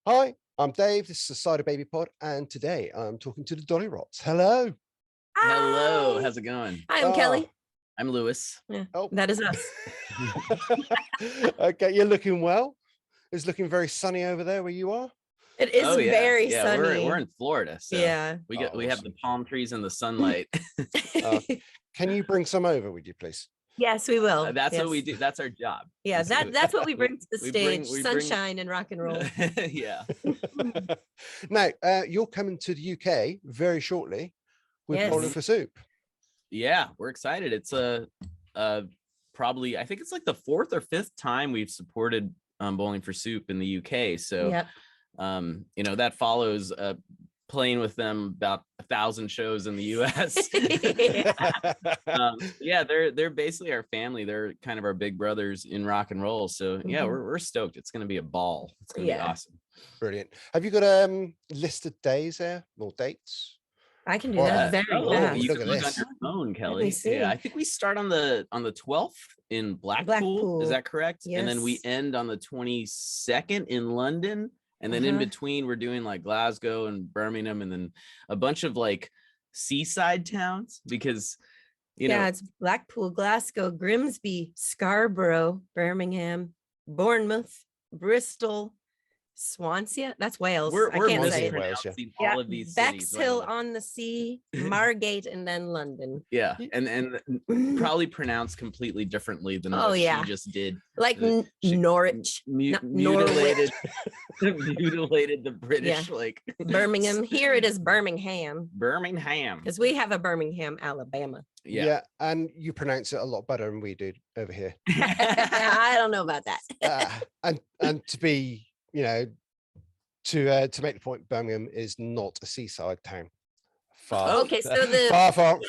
Hi, I'm Dave. This is the Cyderbaby pod, and today I'm talking to the Dollyrots. Hello. Hello, Hi. how's it going? Hi, I'm Kelly. I'm Lewis. Yeah, Oh. that is us. Okay, you're looking well. It's looking very sunny over there where you are. It is very Yeah, sunny. we're in Florida, so Yeah. we have the Awesome. palm trees and the sunlight. Can you bring some over, would you please? Yes, we will. That's Yes. what we do. That's our job. Yeah, that's what we bring to the we stage. bring- Sunshine and rock and roll. Yeah. Now, you're coming to the UK very shortly with Yes. Bowling for Soup. Yeah, we're excited. It's probably I think it's like the 4th or 5th time we've supported Bowling for Soup in the UK. So Yep. that follows playing with them about 1,000 shows in the US. Yeah, they're basically our family. They're kind of our big brothers in rock and roll. So yeah, we're stoked. It's gonna be a ball. It's gonna be awesome. Brilliant. Have you got listed days there or dates? I can do Well, that very fast. You Look can at look on this. your phone, me Kelly. see. Yeah, I think we start on the 12th in Blackpool. Blackpool. Is that correct? And then we Yes. end on the 22nd in London. And then in between, we're doing like Glasgow and Birmingham, and then a bunch of like seaside towns because it's Blackpool, Glasgow, Grimsby, Scarborough, Birmingham, Bournemouth, Bristol, Swansea. That's Wales. we're I can't say it. mispronouncing Yeah, all of these cities. Bexhill on the Sea, Margate, and then London. Yeah, and probably pronounced completely differly than Oh, what yeah. she just did. Like She Norwich, not mutilated mutilated the British like Birmingham. Here it is Birmingham, Birmingham. because we have a Birmingham, Alabama. Yeah. And you pronounce it a lot better than we do over here. I don't know about that. And to be, to make the point, Birmingham is not a seaside town. Okay, so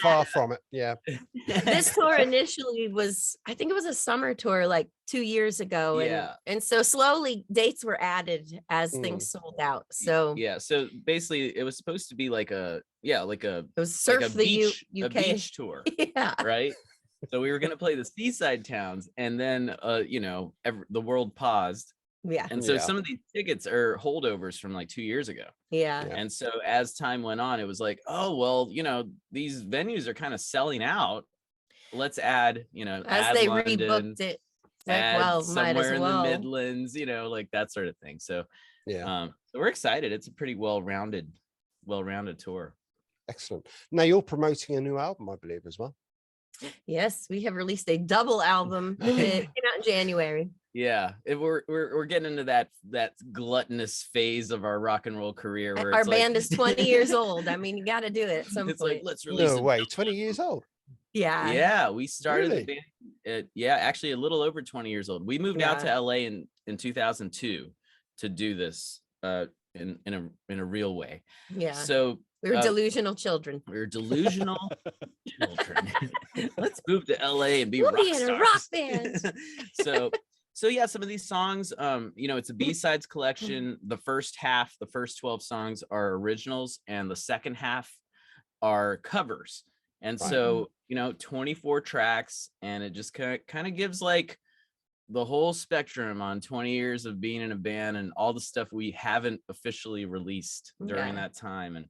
far from it. Yeah. This tour initially was, I think it was a summer tour like 2 years ago. And so slowly dates were added as things sold out. So yeah, so basically it was supposed to be like a it was Surf like a the beach, UK. a beach tour. Yeah. Right. So we were going to play the seaside towns, and then the world paused. Yeah. And so some of these tickets are holdovers from like 2 years ago. Yeah. And so as time went on, it was like, oh, well, these venues are kind of selling out. Let's add, As add they London, rebooked it, like, add well, might as somewhere in well. the Midlands, like that sort of thing. So Yeah. So we're excited. It's a pretty well-rounded tour. Excellent. Now you're promoting a new album, I believe, as well. Yes, we have released a double album. It came out in January. Yeah, we're getting into that gluttonous phase of our rock and roll career where Our it's band like, is 20 years old. I mean, you got to do it at some it's point. like, let's release No way, 20 years old. Yeah. Yeah, we started Really? the band actually a little over 20 years old. We moved out to LA in 2002 to do this in a real way. Yeah. So we were delusional children. We were delusional children. Let's move to LA and be we'll rock be in stars. a rock band. So yeah, some of these songs, it's a B-sides collection. The first 12 songs are originals, and the second half are covers. And so, 24 tracks, and it just kind of gives like the whole spectrum on 20 years of being in a band and all the stuff we haven't officially released during that time. And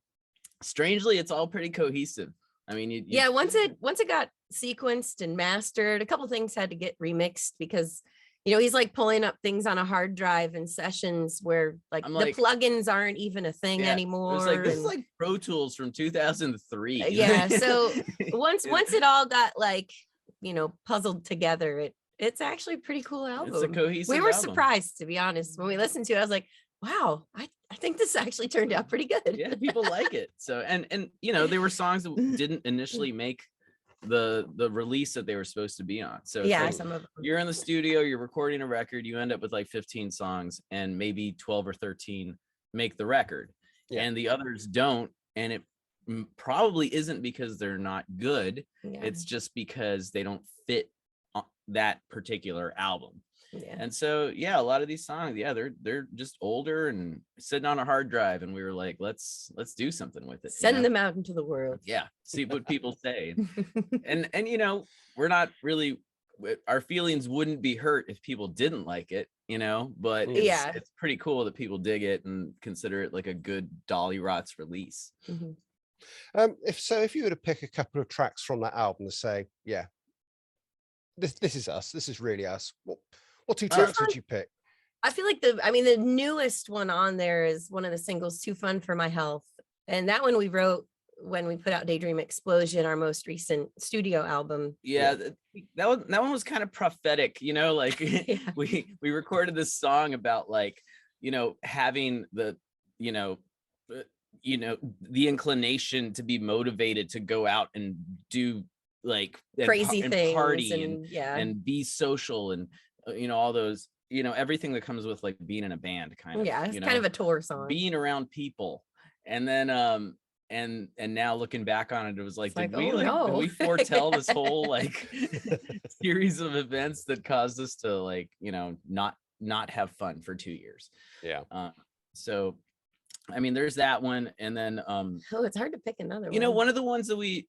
strangely, it's all pretty cohesive. I mean, once it got sequenced and mastered, a couple things had to get remixed because he's like pulling up things on a hard drive in sessions where like the plugins aren't even a thing anymore. It's like, this is like Pro Tools from 2003. Yeah. So once it all got like, puzzled together, it's actually a pretty cool album. It's a cohesive We were album. Surprised, to be honest. When we listened to it, I was like, wow, I think this actually turned out pretty good. Yeah, people like it. So and there were songs that didn't initially make the release that they were supposed to be on. So it's some of them. You're in the studio, you're recording a record, you end up with like 15 songs, and maybe 12 or 13 make the record, and the others don't. And it probably isn't because they're not good. It's just because they don't fit that particular album. And so a lot of these songs, they're just older and sitting on a hard drive, and we were like, let's do something with it. Send them out into the world. See what people say. and we're not really our feelings wouldn't be hurt if people didn't like it, but it's pretty cool that people dig it and consider it like a good Dollyrots release. If you were to pick a couple of tracks from that album to say, yeah, this is us, this is really us, what two tracks would you pick? I feel like the newest one on there is one of the singles, Too Fun for My Health. And that one we wrote when we put out Daydream Explosion, our most recent studio album. Yeah, that one was kind of prophetic, like we recorded this song about like, having the, the inclination to be motivated to go out and do like crazy things and party and be social and, all those, everything that comes with like being in a band kind of. Yeah, it's kind of a tour song. Being around people. And then, and now looking back on it, it was like, did we foretell this whole like series of events that caused us to like, not have fun for 2 years? Yeah. So, I mean, there's that one. And then, it's hard to pick another one. One of the ones that we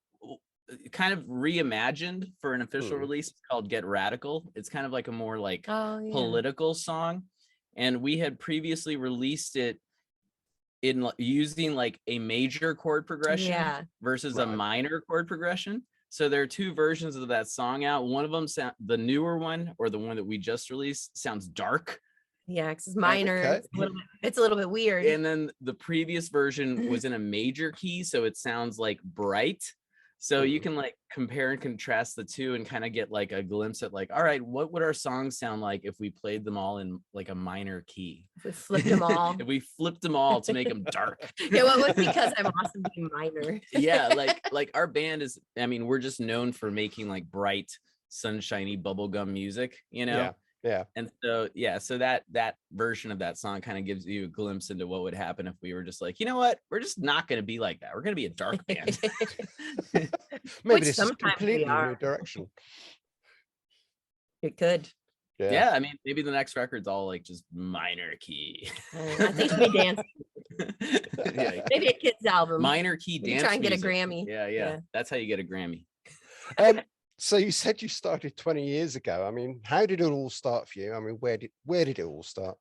kind of reimagined for an official release is called Get Radical. It's kind of like a more like political song. And we had previously released it in using like a major chord progression versus a minor chord progression. So there are two versions of that song out. One of them, the newer one, or the one that we just released, sounds dark. Yeah, because it's minor. Okay. It's a little bit weird. And then the previous version was in a major key, so it sounds like bright. So you can like compare and contrast the two and kind of get like a glimpse at like, all right, what would our songs sound like if we played them all in like a minor key? If we flipped them all. If we flipped them all to make them dark. Yeah, well, it was Because I'm Awesome be minor. Yeah, like our band is, I mean, we're just known for making like bright, sunshiny bubblegum music, Yeah. And so, so that version of that song kind of gives you a glimpse into what would happen if we were just like, you know what, we're just not going to be like that. We're going to be a dark band. Maybe this is completely new direction. It could. Yeah, I mean, maybe the next record's all like just minor key. I think we dance. Maybe a kids album. Minor key dance. Try and get music. a Grammy. Yeah. That's how you get a Grammy. So you said you started 20 years ago. I mean, how did it all start for you? I mean, where did it all start?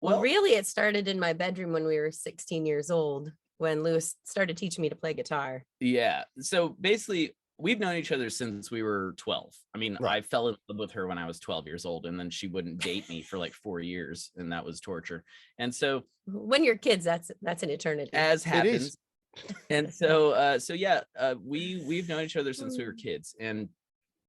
Well, really, it started in my bedroom when we were 16 years old, when Lewis started teaching me to play guitar. Yeah. So basically, we've known each other since we were 12. I mean, I fell in love with her when I was 12 years old, and then she wouldn't date me for like 4 years, and that was torture. And so when you're kids, that's an eternity. As happens. And so we've known each other since we were kids, and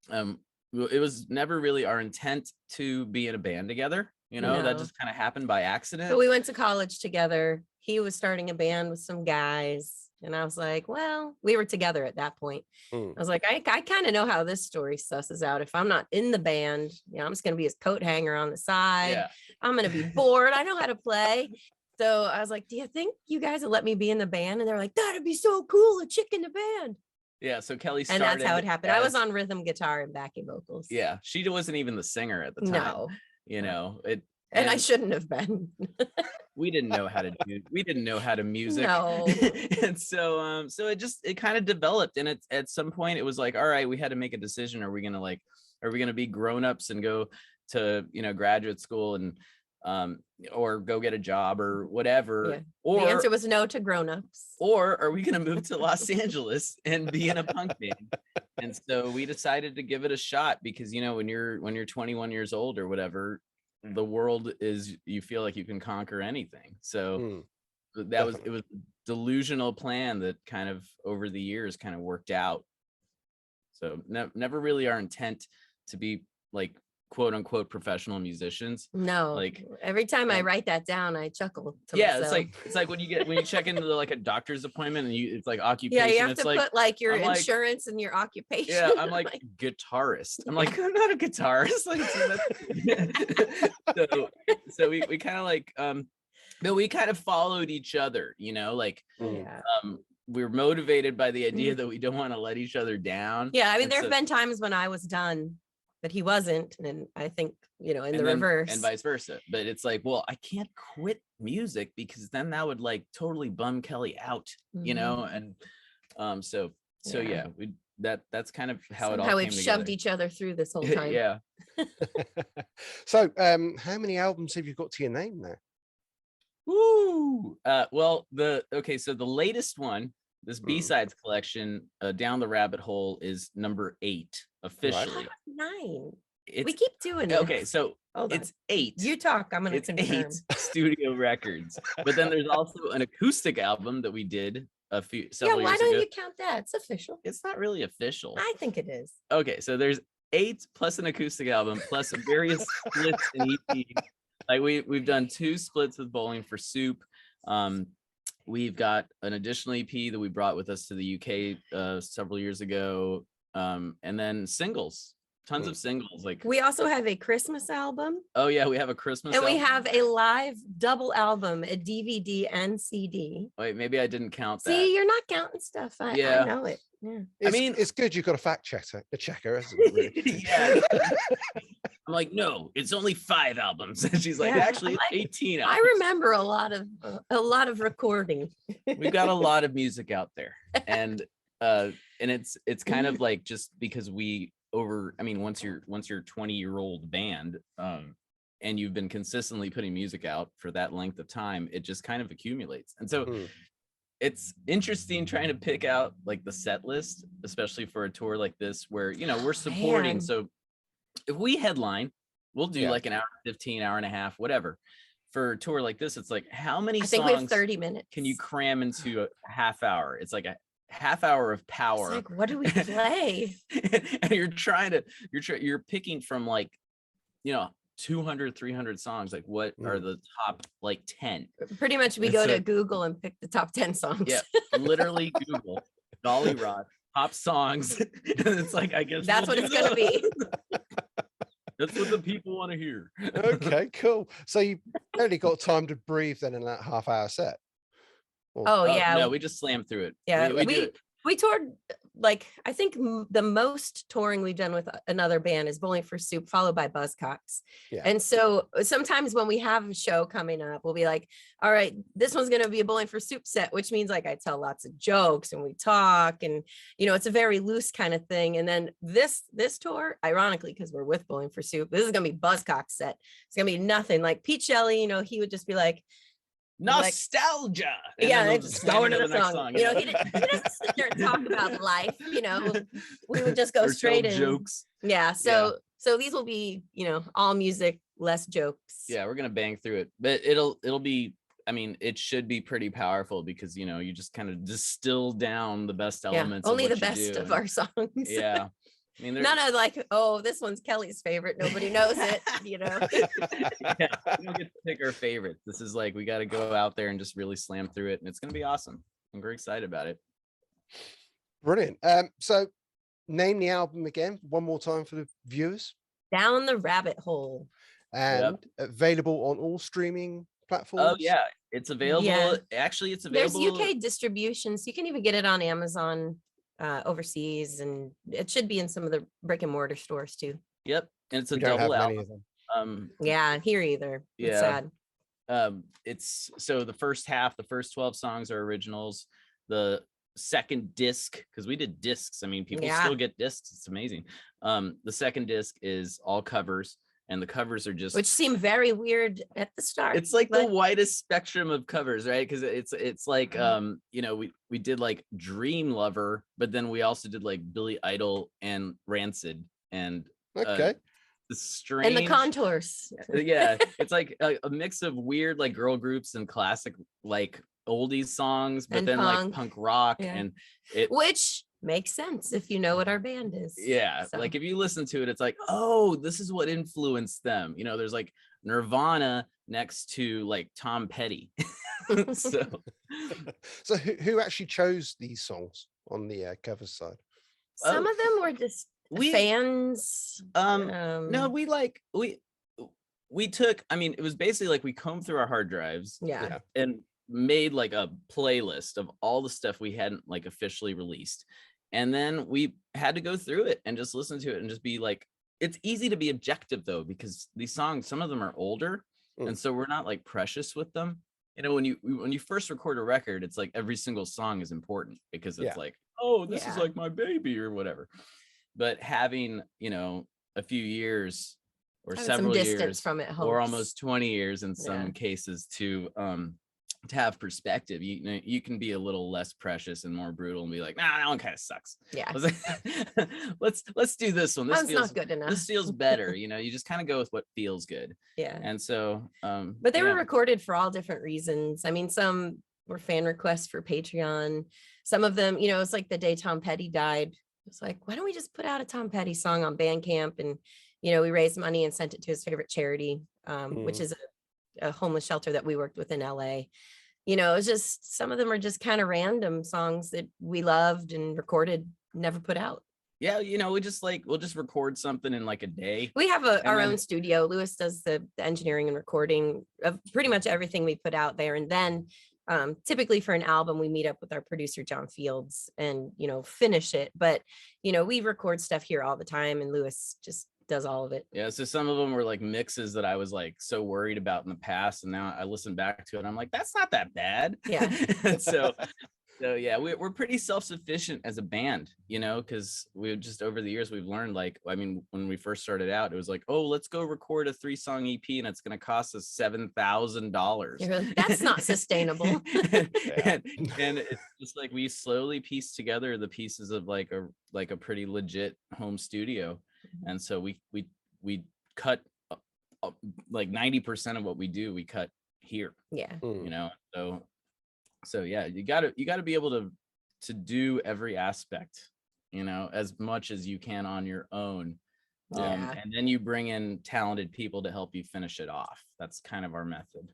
it was never really our intent to be in a band together. That just kind of happened by accident. But we went to college together. He was starting a band with some guys, and I was like, well, we were together at that point. I was like, I kind of know how this story susses out. If I'm not in the band, I'm just going to be his coat hanger on the side. I'm going to be bored. I know how to play. So I was like, do you think you guys will let me be in the band? And they're like, that'd be so cool, a chick in the band. Yeah, so Kelly started. And that's how it happened. I was on rhythm guitar and backing vocals. Yeah, she wasn't even the singer at the time. No. And I shouldn't have been. we didn't know how to music. No. And so it kind of developed. And at some point it was like, all right, we had to make a decision. Are we gonna be grown-ups and go to graduate school and or go get a job or whatever? Or the answer was no to grown-ups. Or are we going to move to Los Angeles and be in a punk band? And so we decided to give it a shot because when you're 21 years old or whatever, the world is, you feel like you can conquer anything. So it was a delusional plan that kind of over the years kind of worked out. So never really our intent to be like quote unquote professional musicians. No, like every time I write that down, I chuckle to myself. It's like when you check into like a doctor's appointment and it's like occupation. Yeah, you have it's to like, put like your insurance and your occupation. Yeah, I'm like guitarist. I'm like, I'm not a guitarist. Like, so we kind of like but we kind of followed each other, we were motivated by the idea that we don't want to let each other down. Yeah, I mean, there have been times when I was done, but he wasn't. And I think, in the reverse. And vice versa. But it's like, well, I can't quit music because then that would like totally bum Kelly out, and so that's kind of how it all Somehow came we've shoved together. each other through this whole time. Yeah. So, how many albums have you got to your name now? Woo. Well, so the latest one, this Mm. B-sides collection, Down the Rabbit Hole, is number 8 officially. 9. It's We keep doing it. okay, so Hold on. it's 8. You talk. I'm gonna It's confirm. 8 studio records, but then there's also an acoustic album that we did several Why years don't ago. you count that? It's official. It's not really official. I think it is. Okay, so there's 8 plus an acoustic album plus various splits and EPs. Like we've done 2 splits with Bowling for Soup. We've got an additional EP that we brought with us to the UK several years ago, and then singles, tons of singles. Like We also have a Christmas album, oh yeah, we have a Christmas and we album. have a live double album, a DVD and CD. Wait, maybe I didn't count that. See, you're not counting stuff. I know it. Yeah. It's good you've got a fact checker, isn't it? Really? Yeah. I'm like, no, it's only 5 albums. And she's like, Yeah, actually, it's 18 albums. I remember a lot of recording. We've got a lot of music out there, and it's kind of like, just because once you're 20-year-old band, and you've been consistently putting music out for that length of time, it just kind of accumulates. And so it's interesting trying to pick out like the set list, especially for a tour like this, where we're supporting. Man. So if we headline, we'll do like an hour 15, hour and a half, whatever. For a tour like this, it's like, how many I think we have songs 30 minutes. can you cram into a half hour? It's like a half hour of power. It's like, what do we play? And you're picking from like 200, 300 songs. Like, what are the top like 10? Pretty much we go to Google and pick the top 10 songs. Yeah, literally Google Dollyrots top songs. And it's like, I guess that's what it's gonna be. That's what the people want to hear. Okay, cool. So you barely got time to breathe then in that half-hour set. Oh yeah. No, we just slammed through it. Yeah, we we toured, like, I think the most touring we've done with another band is Bowling for Soup, followed by Buzzcocks. Yeah. And so sometimes when we have a show coming up, we'll be like, all right, this one's going to be a Bowling for Soup set, which means like I tell lots of jokes and we talk, and it's a very loose kind of thing. And then this tour, ironically, because we're with Bowling for Soup, this is going to be Buzzcocks set. It's going to be nothing like Pete Shelley. He would just be like, nostalgia. And yeah, they just go into the song. Yeah. He doesn't sit there and talk about life. We would just go straight in. Jokes. Yeah. So these will be, all music, less jokes. Yeah, we're gonna bang through it, but it'll be. I mean, it should be pretty powerful because you just kind of distill down the best elements. Only of the what best you of do. our songs. Yeah. I mean, none of like, oh, this one's Kelly's favorite. Nobody knows it. Yeah, we don't get to pick our favorites. This is like, we got to go out there and just really slam through it, and it's gonna be awesome. I'm very excited about it. Brilliant. So name the album again one more time for the viewers. Down the Rabbit Hole. And available on all streaming platforms. Oh yeah, it's available. Yeah. Actually, it's available. There's UK distribution, so you can even get it on Amazon overseas, and it should be in some of the brick and mortar stores too. Yep, and it's a We don't double have many album. of them. Yeah, here either. It's sad. It's so the first 12 songs are originals. The second disc, because we did discs, I mean, people still get discs, it's amazing. The second disc is all covers, and the covers are just, which seem very weird at the start. it's like the widest spectrum of covers, right? Because it's like we did like Dream Lover, but then we also did like Billy Idol and Rancid, and okay, the strange and the Contours. Yeah, it's like a mix of weird like girl groups and classic like oldies songs, but And then punk. like punk rock, and it, which makes sense if you know what our band is. yeah, So. like if you listen to it, it's like, oh, this is what influenced them. There's like Nirvana next to like Tom Petty. So who actually chose these songs on the cover side? Some of them were just fans. No, we took, I mean, it was basically like we combed through our hard drives and made like a playlist of all the stuff we hadn't like officially released, and then we had to go through it and just listen to it and just be like, it's easy to be objective though, because these songs, some of them are older, and so we're not like precious with them. When you first record a record, it's like every single song is important, because it's like, oh, this is Yeah. like my baby or whatever. But having, you know, a few years or Having some several distance years from it or helps. almost 20 years in some Yeah. cases to have perspective, you know, you can be a little less precious and more brutal and be like, nah, that one kind of sucks. Yeah. let's do this one. This One's feels not good enough. This feels better. You know, you just kind of go with what feels good. Yeah. And so, but they yeah. were recorded for all different reasons. I mean, some were fan requests for Patreon. Some of them, you know, it's like the day Tom Petty died. It's like, why don't we just put out a Tom Petty song on Bandcamp? And, you know, we raised money and sent it to his favorite charity, which is a homeless shelter that we worked with in LA. You know, it's just, some of them are just kind of random songs that we loved and recorded, never put out. Yeah, you know, we'll just record something in like a day. We have our own studio. Lewis does the engineering and recording of pretty much everything we put out there. And then typically for an album, we meet up with our producer, John Fields, and, you know, finish it. But, you know, we record stuff here all the time, and Lewis just does all of it. Yeah, so some of them were like mixes that I was like so worried about in the past, and now I listen back to it and I'm like, that's not that bad. Yeah. so yeah, we're pretty self-sufficient as a band, you know, because we just over the years we've learned, like, I mean, when we first started out, it was like, oh, let's go record a 3-song EP and it's going to cost us $7,000. That's not sustainable. and it's just like we slowly pieced together the pieces of like a pretty legit home studio. And so we cut like 90% of what we do, we cut here. Yeah. You know, so yeah, you gotta be able to do every aspect, you know, as much as you can on your own. And then you bring in talented people to help you finish it off. That's kind of our method.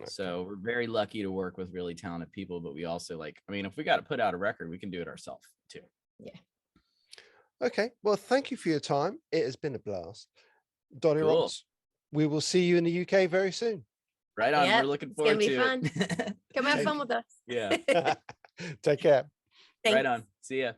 Okay. So we're very lucky to work with really talented people, but we also, like, I mean, if we got to put out a record, we can do it ourselves too. Yeah. Okay. Well, thank you for your time. It has been a blast. Dollyrots, Cool. We will see you in the UK very soon. Right on. Yep, We're looking forward to it. Come have fun with us. Yeah. Take care. Thanks. Right on. See ya.